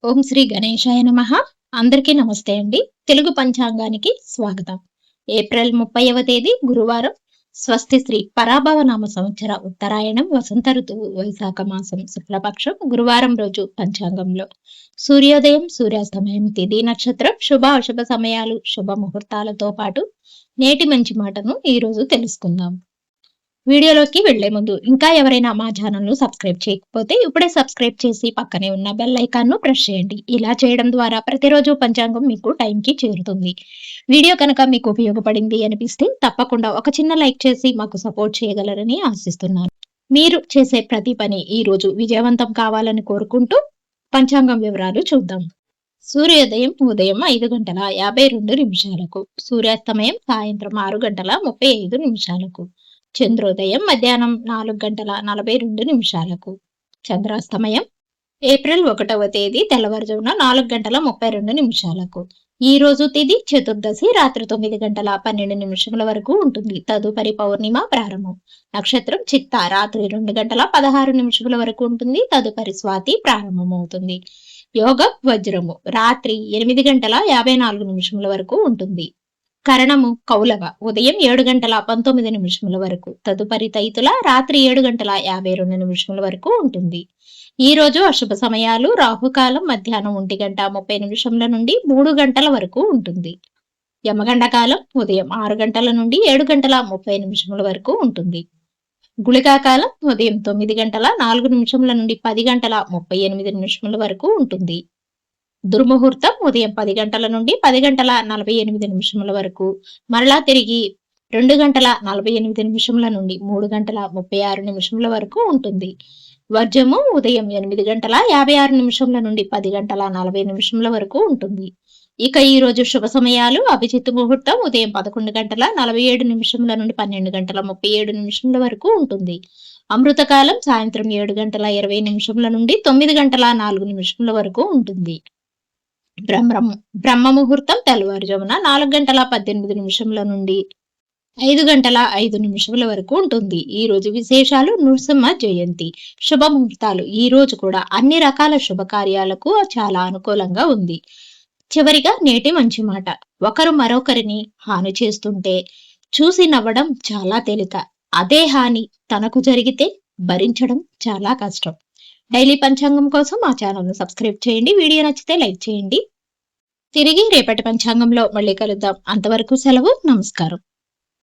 ఓం శ్రీ గణేశాయ నమః. అందరికీ నమస్తే అండి. తెలుగు పంచాంగానికి స్వాగతం. ఏప్రిల్ 30వ తేదీ గురువారం. స్వస్తి శ్రీ పరాభవ నామ సంవత్సర ఉత్తరాయణం వసంత ఋతువు వైశాఖ మాసం శుక్లపక్షం గురువారం రోజు పంచాంగంలో సూర్యోదయం, సూర్యాస్తమయం, తిథి, నక్షత్రం, శుభ అశుభ సమయాలు, శుభ ముహూర్తాలతో పాటు నేటి మంచి మాటను ఈ రోజు తెలుసుకుందాం. వీడియోలోకి వెళ్లే ముందు ఇంకా ఎవరైనా మా ఛానల్ ను సబ్స్క్రైబ్ చేయకపోతే ఇప్పుడే సబ్స్క్రైబ్ చేసి పక్కనే ఉన్న బెల్ ఐకాన్ ను ప్రెస్ చేయండి. ఇలా చేయడం ద్వారా ప్రతిరోజు పంచాంగం మీకు టైంకి చేరుతుంది. వీడియో కనుక మీకు ఉపయోగపడింది అనిపిస్తే తప్పకుండా ఒక చిన్న లైక్ చేసి మాకు సపోర్ట్ చేయగలరని ఆశిస్తున్నాను. మీరు చేసే ప్రతి పని ఈ రోజు విజయవంతం కావాలని కోరుకుంటూ పంచాంగం వివరాలు చూద్దాం. సూర్యోదయం ఉదయం 5:52 సూర్యాస్తమయం సాయంత్రం 6:35 చంద్రోదయం మధ్యాహ్నం 4:42 చంద్రాస్తమయం ఏప్రిల్ 1వ తేదీ తెల్లవారుజామున 4:32 ఈ రోజు తిథి చతుర్దశి రాత్రి 9:12 వరకు ఉంటుంది. తదుపరి పౌర్ణిమ ప్రారంభం. నక్షత్రం చిత్త రాత్రి 2:16 వరకు ఉంటుంది. తదుపరి స్వాతి ప్రారంభమవుతుంది. యోగం వజ్రము రాత్రి 8:54 వరకు ఉంటుంది. కరణము కౌలవ ఉదయం 7:19 వరకు. తదుపరి తైతుల రాత్రి 7:52 వరకు ఉంటుంది. ఈ రోజు అశుభ సమయాలు రాహుకాలం మధ్యాహ్నం 1:30 నుండి 3 గంటల వరకు ఉంటుంది. యమగండ కాలం ఉదయం 6 గంటల నుండి 7:30 వరకు ఉంటుంది. గుళికాకాలం ఉదయం 9:04 నుండి 10:38 వరకు ఉంటుంది. దుర్ముహూర్తం ఉదయం 10 గంటల నుండి 10:48 వరకు, మరలా తిరిగి 2:48 నుండి 3:36 వరకు ఉంటుంది. వర్జము ఉదయం 8:56 నుండి 10:40 వరకు ఉంటుంది. ఇక ఈ రోజు శుభ సమయాలు అభిజిత్ ముహూర్తం ఉదయం 11:47 నుండి 12:37 వరకు ఉంటుంది. అమృతకాలం సాయంత్రం 7:20 నుండి 9:04 వరకు ఉంటుంది. బ్రహ్మ ముహూర్తం తెల్లవారుజామున 4:18 నుండి 5:05 వరకు ఉంటుంది. ఈ రోజు విశేషాలు నృసింహ జయంతి. శుభ ముహూర్తాలు ఈ రోజు కూడా అన్ని రకాల శుభకార్యాలకు చాలా అనుకూలంగా ఉంది. చివరిగా నేటి మంచి మాట. ఒకరు మరొకరిని హాని చేస్తుంటే చూసి నవ్వడం చాలా తేలిక. అదే హాని తనకు జరిగితే భరించడం చాలా కష్టం. డైలీ పంచాంగం కోసం మా ఛానల్ ను సబ్స్క్రైబ్ చేయండి. వీడియో నచ్చితే లైక్ చేయండి. తిరిగి రేపటి పంచాంగంలో మళ్ళీ కలుద్దాం. అంతవరకు సెలవు. నమస్కారం.